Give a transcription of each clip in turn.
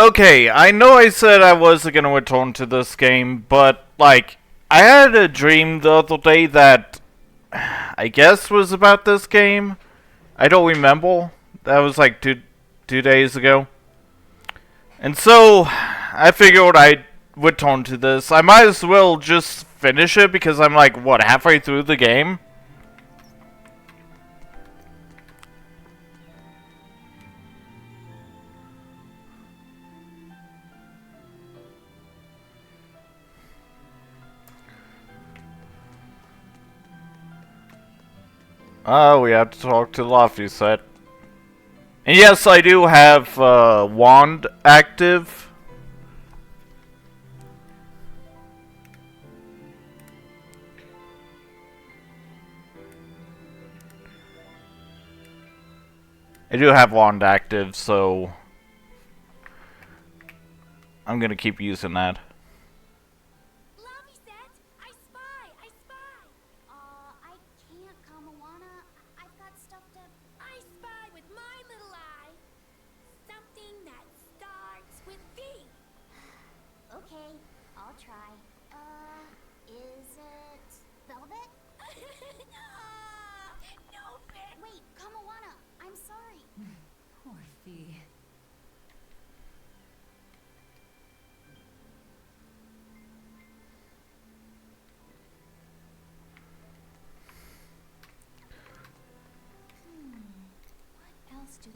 Okay, I know I said I wasn't gonna return to this game, but, like, I had a dream the other day that I guess was about this game. I don't remember. That was like two days ago. And so, I figured I'd return to this. I might as well just finish it because I'm like, what, halfway through the game? Oh, we have to talk to Lofty set. And yes, I do have Wand active. I do have Wand active, so I'm gonna keep using that. Lobby set! I spy! I spy! I can't, Kamawana. I've got stuff to... I spy with my little eye! Something that starts with V! Okay, I'll try. Is it... Velvet? No, Ben! Wait, Kamawana! I'm sorry! Poor Fee.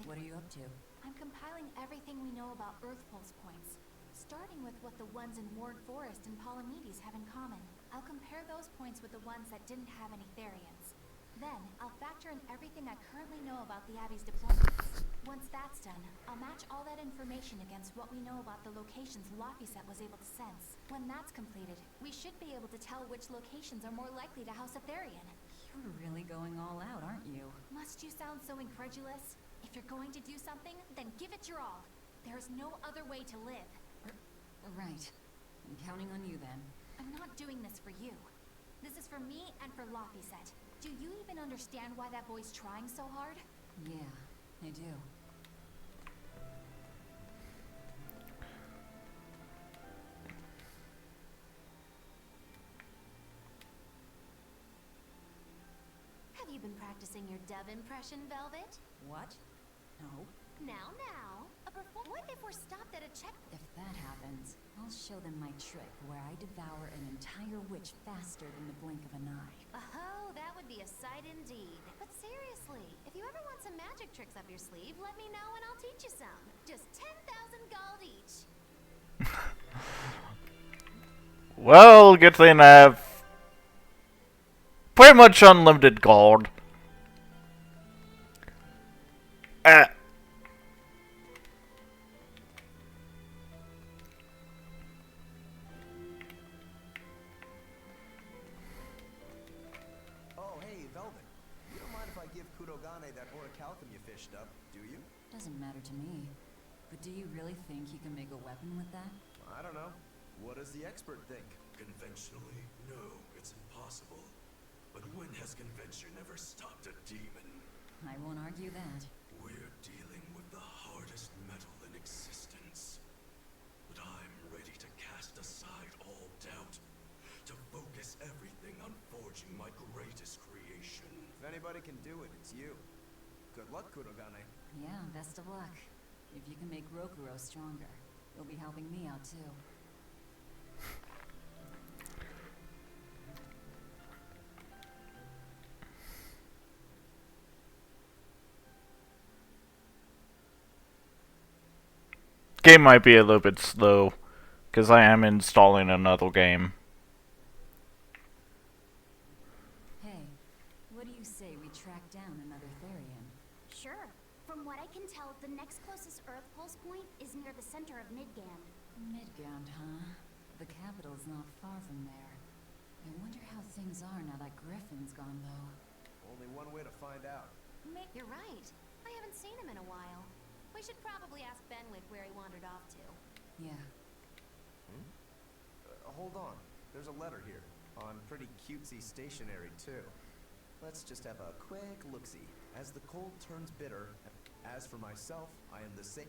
What are you up to? I'm compiling everything we know about Earth Pulse points, starting with what the ones in Ward Forest and Palamedes have in common. I'll compare those points with the ones that didn't have any Therians. Then, I'll factor in everything I currently know about the Abbey's deployments. Once that's done, I'll match all that information against what we know about the locations Laphicet was able to sense. When that's completed, we should be able to tell which locations are more likely to house a Therian. You're really going all out, aren't you? Must you sound so incredulous? If you're going to do something, then give it your all. There is no other way to live. Right. I'm counting on you then. I'm not doing this for you. This is for me and for Laphicet. Do you even understand why that boy's trying so hard? Yeah, I do. Have you been practicing your dove impression, Velvet? What? No. Now. What if we're stopped at a check? If that happens, I'll show them my trick where I devour an entire witch faster than the blink of an eye. Oh, that would be a sight indeed. But seriously, if you ever want some magic tricks up your sleeve, let me know and I'll teach you some. Just 10,000 gold each. Well, good thing I have pretty much unlimited gold. Oh, hey, Velvet. You don't mind if I give Kudogane that orichalcum you fished up, do you? Doesn't matter to me. But do you really think you can make a weapon with that? I don't know. What does the expert think? Conventionally, no, it's impossible. But when has convention ever stopped a demon? I won't argue that. We're dealing with the hardest metal in existence. But I'm ready to cast aside all doubt, to focus everything on forging my greatest creation. If anybody can do it, it's you. Good luck, Kudogane. Yeah, best of luck. If you can make Rokuro stronger, you'll be helping me out too. Game might be a little bit slow, because I am installing another game. Hey, what do you say we track down another Therian? Sure. From what I can tell, the next closest Earth Pulse point is near the center of Midgand. Midgand, huh? The capital's not far from there. I wonder how things are now that Griffin's gone, though. Only one way to find out. You're right. I haven't seen him in a while. We should probably ask Benwick where he wandered off to. Yeah. Hold on. There's a letter here. On pretty cutesy stationery, too. Let's just have a quick look-see. As the cold turns bitter, as for myself, I am the same...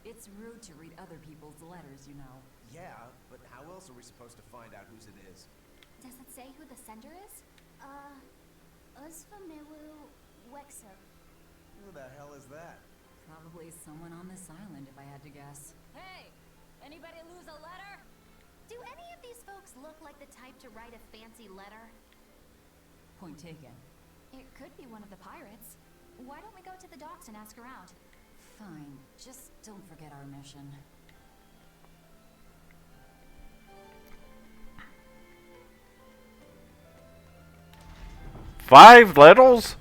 It's rude to read other people's letters, you know. Yeah, but how else are we supposed to find out whose it is? Does it say who the sender is? Uzfamewu Wexer. Who the hell is that? Probably someone on this island, if I had to guess. Hey! Anybody lose a letter? Do any of these folks look like the type to write a fancy letter? Point taken. It could be one of the pirates. Why don't we go to the docks and ask around? Fine. Just don't forget our mission. Five letters?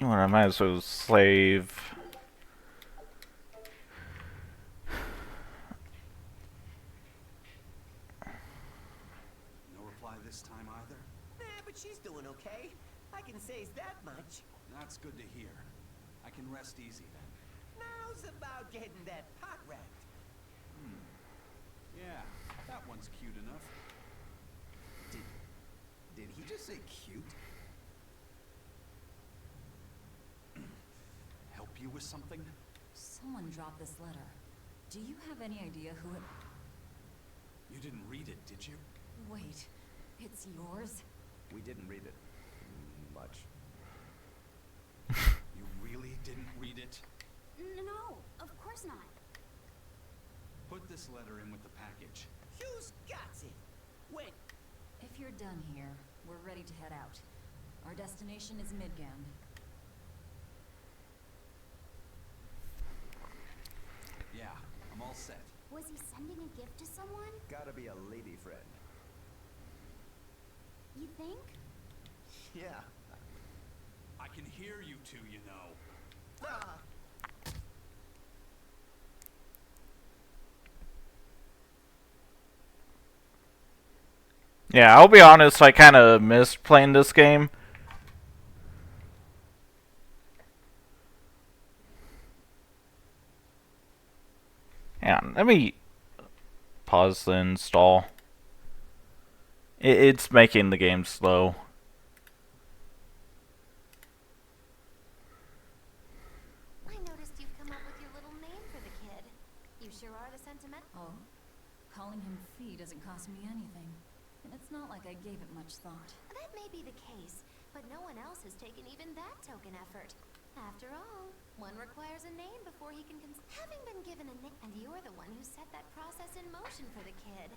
Well, I might as well save. No reply this time either? Nah, but she's doing okay. I can say that much. That's good to hear. I can rest easy then. Now's about getting that pot wrapped. Yeah, that one's cute enough. Did he just say cute? Help you with something? Someone dropped this letter. Do you have any idea who it... You didn't read it, did you? Wait, it's yours? We didn't read it. Much. You really didn't read it? No, of course not. Put this letter in with the package. Who's got it? Wait, If you're done here, we're ready to head out. Our destination is Midgand. Yeah, I'm all set. Was he sending a gift to someone? Gotta be a lady friend. You think? Yeah. I can hear you two, you know. ah, Yeah, I'll be honest, I kind of missed playing this game. Hang on, let me pause the install. It's making the game slow. I noticed you've come up with your little name for the kid. You sure are the sentiment. Oh? Calling him Fee doesn't cost me anything. And it's not like I gave it much thought. That may be the case, but no one else has taken even that token effort. After all, one requires a name before he can having been given a name, and you're the one who set that process in motion for the kid.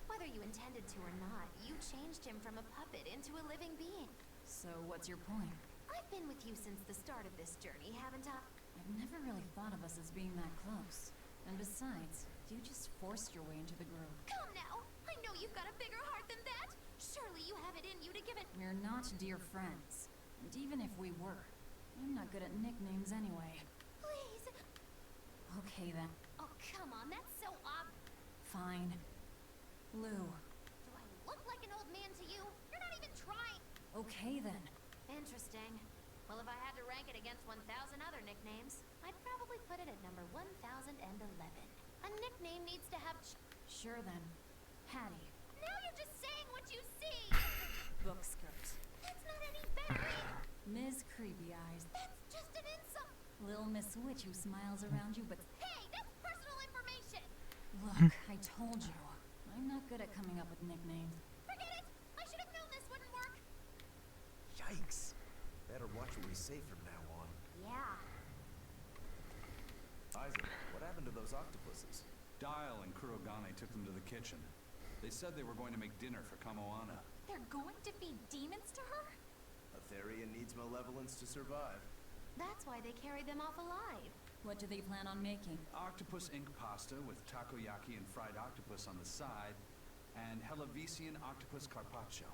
Whether you intended to or not, you changed him from a puppet into a living being. So what's your point? I've been with you since the start of this journey, haven't I? I've never really thought of us as being that close. And besides, you just forced your way into the group. Come now! I know you've got a bigger heart than that! Surely you have it in you to give it— We're not dear friends. And even if we were, I'm not good at nicknames anyway. Please! Okay then. Oh, come on, that's so Fine. Lou. Do I look like an old man to you? You're not even trying! Okay then. Interesting. Well, if I had to rank it against 1,000 other nicknames, I'd probably put it at number 1011. A nickname needs to have— Sure then. Hattie. Now you're just saying what you see! Book skirt. That's not any better! Ms. Creepy Eyes. That's just an insult! Little Miss Witch who smiles around you but... Hey, that's personal information! Look, I told you. I'm not good at coming up with nicknames. Forget it! I should have known this wouldn't work! Yikes. Better watch what we say from now on. Yeah. Isaac, what happened to those octopuses? Dial and Kurogane took them to the kitchen. They said they were going to make dinner for Kamoana. They're going to feed demons to her? Etheria needs malevolence to survive. That's why they carried them off alive. What do they plan on making? Octopus ink pasta with takoyaki and fried octopus on the side, and Hellavesian octopus carpaccio.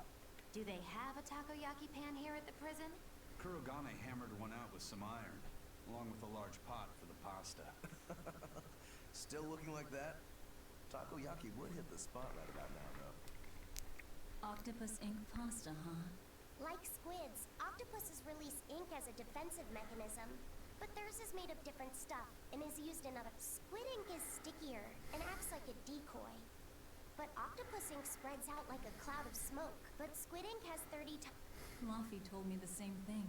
Do they have a takoyaki pan here at the prison? Kurogane hammered one out with some iron, along with a large pot for the pasta. Still looking like that? Takoyaki would hit the spot right about now, though. Octopus ink pasta, huh? Like squids, octopuses release ink as a defensive mechanism, but theirs is made of different stuff and is used in other. Squid ink is stickier and acts like a decoy. But octopus ink spreads out like a cloud of smoke. But squid ink has 30 Luffy told me the same thing.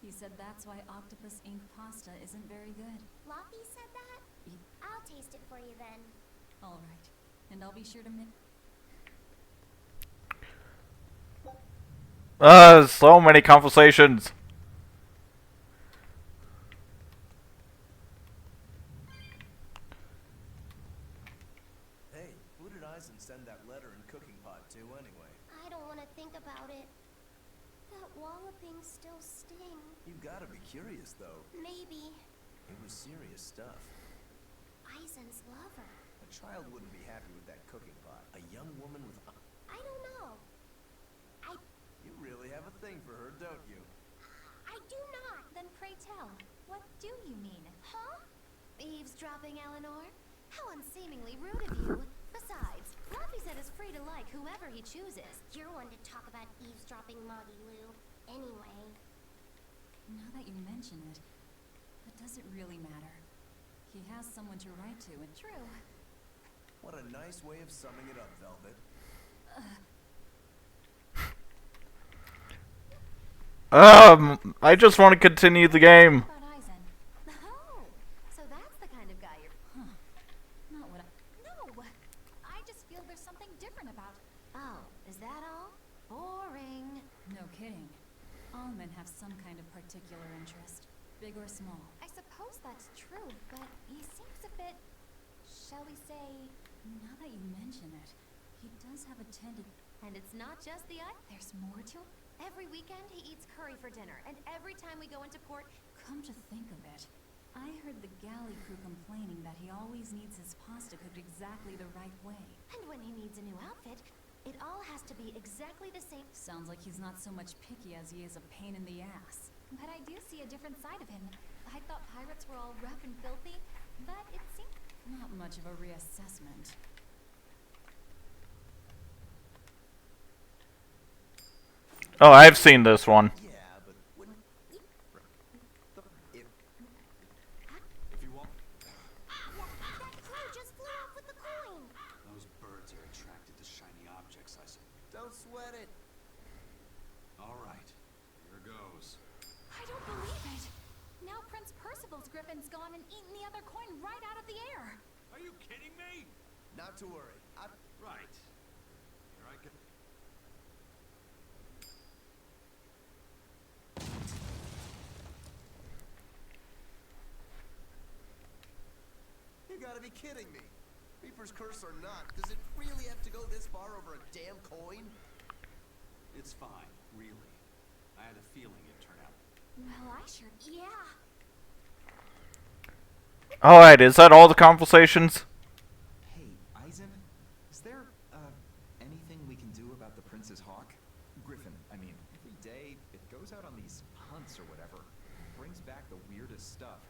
He said that's why octopus ink pasta isn't very good. Loppy said that? I'll taste it for you then. All right. And I'll be sure to So many conversations. Hey, who did Eisen send that letter and cooking pot to anyway? I don't want to think about it. That walloping still stings. You gotta be curious, though. Maybe. It was serious stuff. Eisen's lover. A child wouldn't be happy with that cooking pot. A young woman with... I don't know. You really have a thing for her, don't you? I do not. Then pray tell, what do you mean? Huh? Eavesdropping, Eleanor? How unseemingly rude of you. Besides, Luffy said is free to like whoever he chooses. You're one to talk about eavesdropping, Moggy Lou. Anyway. Now that you mention it, but does it really matter? He has someone to write to, and True. What a nice way of summing it up, Velvet. I just want to continue the game. What about Eisen? Oh, so that's the kind of guy you're... not what I... No! I just feel there's something different about it. Oh, is that all? Boring. No kidding. All men have some kind of particular interest, big or small. I suppose that's true, but he seems a bit, shall we say... Now that you mention it, he does have a tendency... And it's not just the eye. There's more to it. Every weekend he eats curry for dinner, and every time we go into port... Come to think of it, I heard the galley crew complaining that he always needs his pasta cooked exactly the right way. And when he needs a new outfit, it all has to be exactly the same. Sounds like he's not so much picky as he is a pain in the ass. But I do see a different side of him. I thought pirates were all rough and filthy, but it seems... Not much of a reassessment. Oh, I've seen this one. Yeah, but wouldn't... If you want... That crow just flew off with the coin. Those birds are attracted to shiny objects, I suppose. Don't sweat it. All right, here goes. I don't believe it! Now Prince Percival's griffin's gone and eaten the other coin right out of the air! Are you kidding me? Not to worry. Right. Here I go. You gotta be kidding me. Reaper's Curse or not, does it really have to go this far over a damn coin? It's fine, really. I had a feeling it'd turn out. Well, I sure... Yeah. Alright, is that all the conversations? Hey, Eisen, is there, anything we can do about the Prince's hawk? Griffin, I mean. Every day, it goes out on these hunts or whatever. Brings back the weirdest stuff.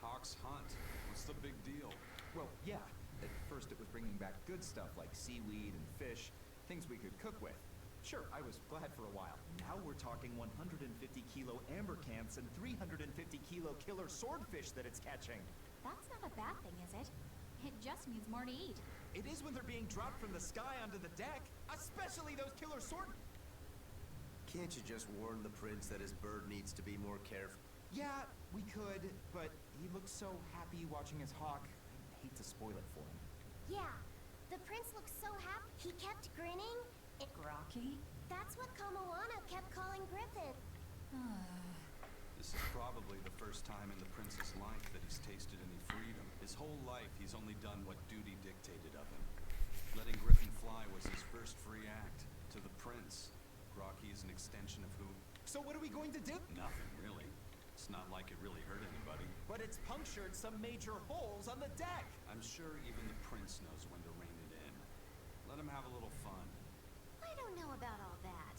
Hawks hunt. What's the big deal? Well, yeah. At first it was bringing back good stuff like seaweed and fish, things we could cook with. Sure, I was glad for a while. Now we're talking 150-kilo ambercants and 350-kilo killer swordfish that it's catching. That's not a bad thing, is it? It just means more to eat. It is when they're being dropped from the sky onto the deck, especially those killer sword... Can't you just warn the prince that his bird needs to be more careful? Yeah, we could, but he looks so happy watching his hawk. I hate to spoil it for him. Yeah. The prince looked so happy. He kept grinning. Rocky? That's what Kamoana kept calling Griffin. This is probably the first time in the prince's life that he's tasted any freedom. His whole life, he's only done what duty dictated of him. Letting Griffin fly was his first free act. To the prince, Rocky is an extension of who? So what are we going to do? Nothing, really. It's not like it really hurt anybody. But it's punctured some major holes on the deck. I'm sure even the prince knows when to rein it in. Let him have a little fun. I don't know about all that.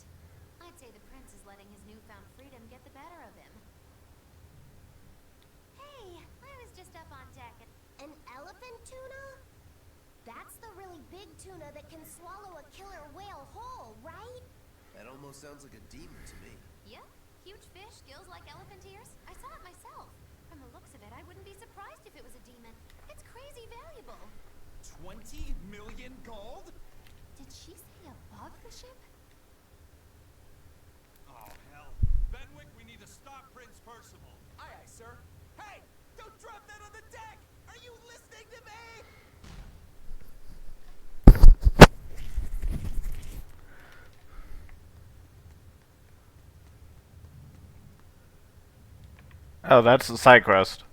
I'd say the prince is letting his newfound freedom get the better of him. Hey, I was just up on deck and... An elephant tuna? That's the really big tuna that can swallow a killer whale whole, right? That almost sounds like a demon to me. Yep, huge fish, gills like elephant ears. I saw it myself. From the looks of it, I wouldn't be surprised if it was a demon. It's crazy valuable. 20 million gold? Did she say above the ship? Oh, hell. Benwick, we need to stop not Prince Percival. Aye, aye, sir. Hey! Don't drop that on the deck! Are you listening to me? Oh, that's the side quest.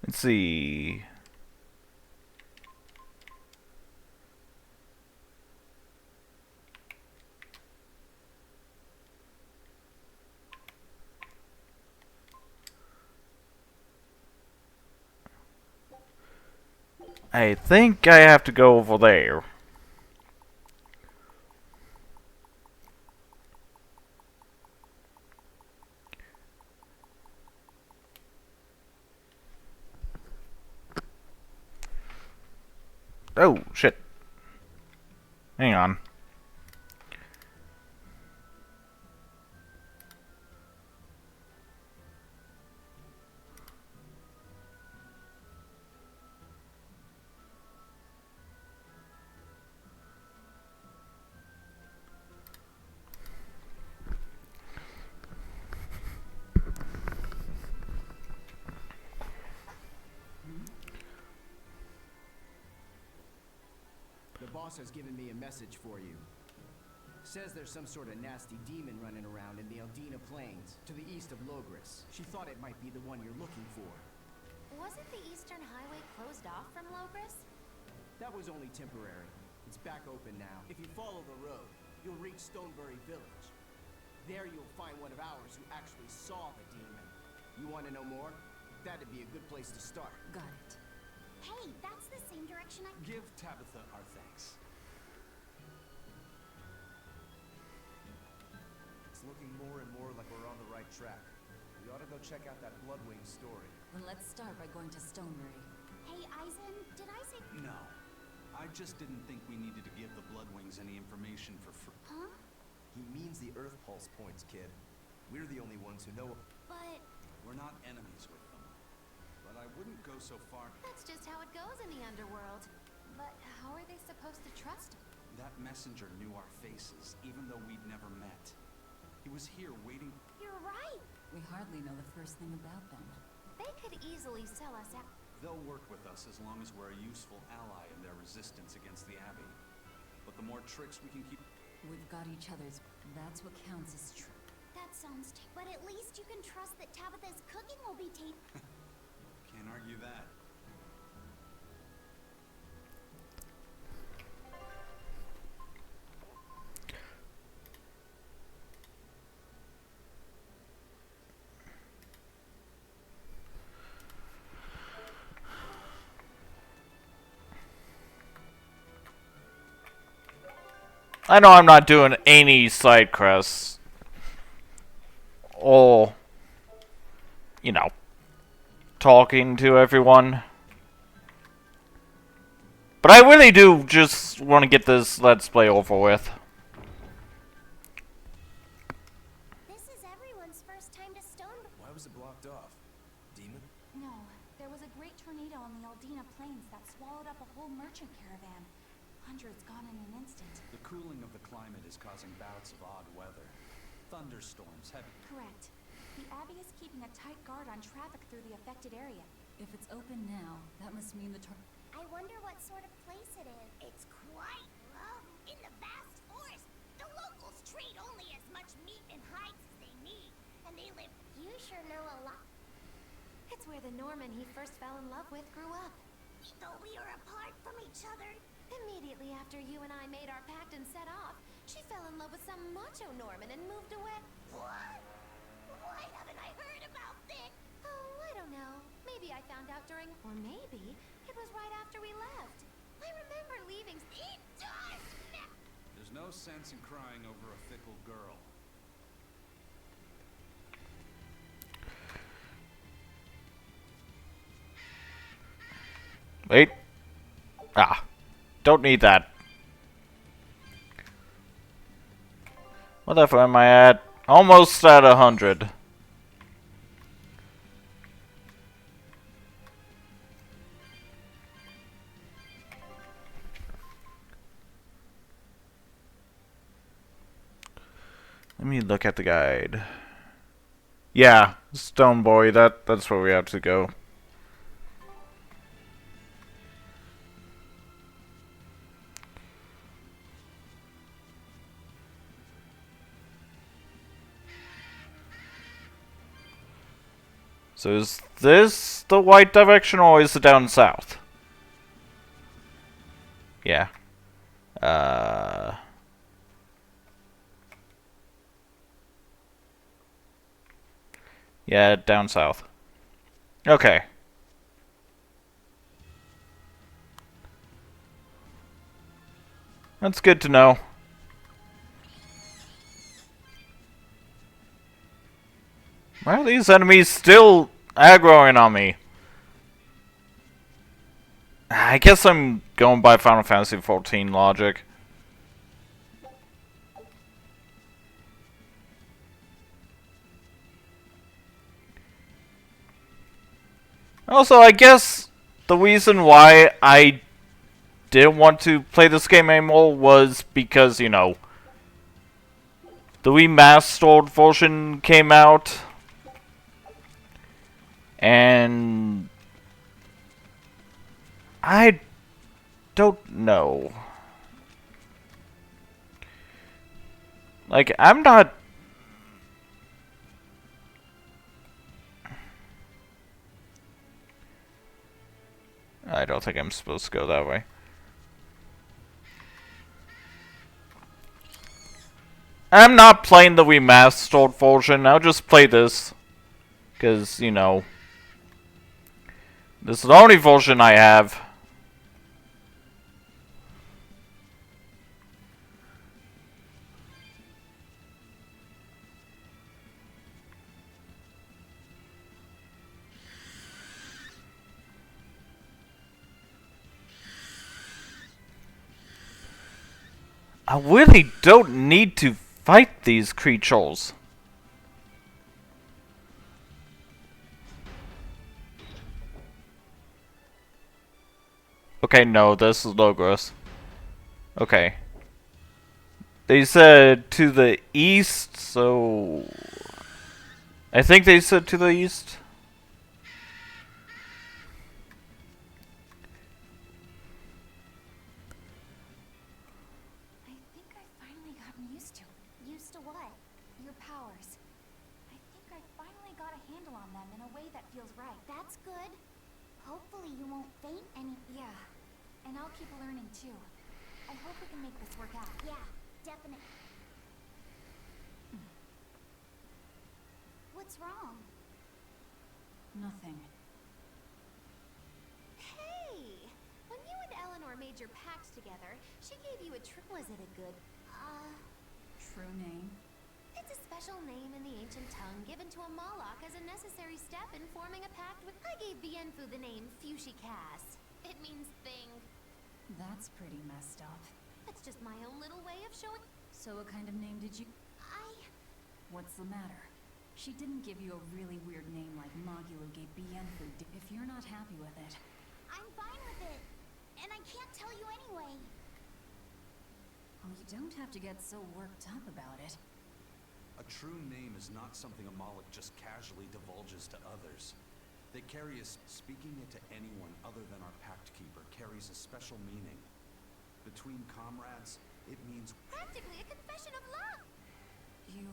Let's see. I think I have to go over there. Oh, shit. Hang on. The boss has given me a message for you. Says there's some sort of nasty demon running around in the Eldina Plains, to the east of Logris. She thought it might be the one you're looking for. Wasn't the Eastern Highway closed off from Logris? That was only temporary. It's back open now. If you follow the road, you'll reach Stonebury Village. There you'll find one of ours who actually saw the demon. You want to know more? That'd be a good place to start. Got it. Hey, that's the same direction I... Give Tabitha our thanks. It's looking more and more like we're on the right track. We ought to go check out that Bloodwing story. Then let's start by going to Stonebury. Hey, Eisen, did I say... No. I just didn't think we needed to give the Bloodwings any information for free. Huh? He means the Earth Pulse points, kid. We're the only ones who know... But... We're not enemies with them. But I wouldn't go so far. That's just how it goes in the underworld. But how are they supposed to trust him? That messenger knew our faces, even though we'd never met. He was here waiting. You're right! We hardly know the first thing about them. They could easily sell us out. They'll work with us as long as we're a useful ally in their resistance against the Abbey. But the more tricks we can keep... We've got each other's... That's what counts as true. That sounds... But at least you can trust that Tabitha's cooking will be tasty. Can't argue that. I know I'm not doing any side quests. Or, you know, talking to everyone. But I really do just want to get this Let's Play over with. This is everyone's first time to Stone... Why was it blocked off? Demon? No, there was a great tornado on the Eldina Plains that swallowed up a whole merchant caravan. Hundreds gone in an instant. The cooling of the climate is causing bouts of odd weather. Thunderstorms, heavy... Correct. The Abbey is keeping a tight guard on traffic through the affected area. If it's open now, that must mean the I wonder what sort of place it is. It's quite lovely. In the vast forest, the locals trade only as much meat and hides as they need. And they live... You sure know a lot. It's where the Norman he first fell in love with grew up. Though we are apart from each other. Immediately after you and I made our pact and set off, she fell in love with some macho Norman and moved away. What? Why haven't I heard about this? Oh, I don't know. Maybe I found out during... Or maybe it was right after we left. I remember leaving... It does! There's no sense in crying over a fickle girl. Wait. Ah. Don't need that. What level am I at? Almost at 100. Let me look at the guide. Yeah, Stone Boy, that's where we have to go. So is this the right direction or is it down south? Yeah. Yeah, down south. Okay. That's good to know. Why are these enemies still aggroing on me? I guess I'm going by Final Fantasy XIV logic. Also, I guess the reason why I didn't want to play this game anymore was because, you know, the remastered version came out, and I don't know. Like, I'm not... I don't think I'm supposed to go that way. I'm not playing the remastered version, I'll just play this. Because, you know, this is the only version I have. I really don't need to fight these creatures. Okay, no, this is Logos. Okay. They said to the east, so... I think they said to the east. I think I've finally gotten used to it. Used to what? Your powers. I think I finally got a handle on them in a way that feels right. That's good. Hopefully you won't faint any... Yeah, and I'll keep learning too. I hope we can make this work out. Yeah, definitely. What's wrong? Nothing. Hey! When you and Eleanor made your pact together, she gave you a Was it a good... True name? It's a special name in the ancient tongue given to a Moloch as a necessary step in forming a pact with... I gave Bienfu the name Fushicast. It means thing. That's pretty messed up. That's just my own little way of showing... So what kind of name did you... What's the matter? She didn't give you a really weird name like Magilo gave Bienfu. If you're not happy with it... I'm fine with it. And I can't tell you anyway. Well, you don't have to get so worked up about it. A true name is not something a Moloch just casually divulges to others. They carry speaking it to anyone other than our Pact Keeper carries a special meaning. Between comrades, it means Practically a confession of love. You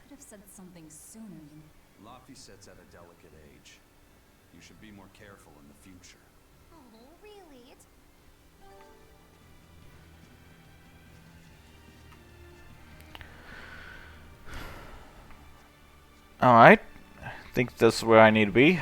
could have said something sooner, you... Laphicet's at a delicate age. You should be more careful in the future. Oh, really? It's... Alright. I think this is where I need to be.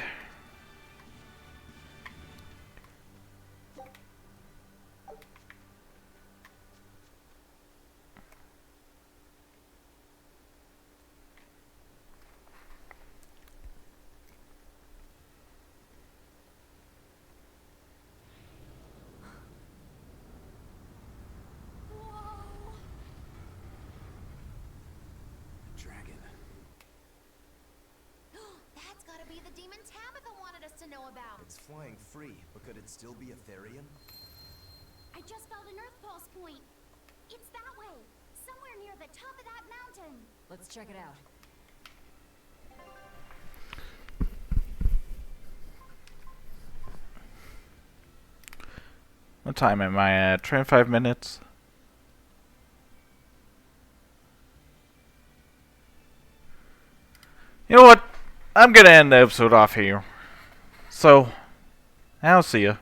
Dragon. That's gotta be the demon Tabitha wanted us to know about. It's flying free, but could it still be a Therian? I just felt an Earth Pulse point. It's that way. Somewhere near the top of that mountain. Let's check it out. What time am I at? 25 minutes? You know what? I'm gonna end the episode off here. So, I'll see ya.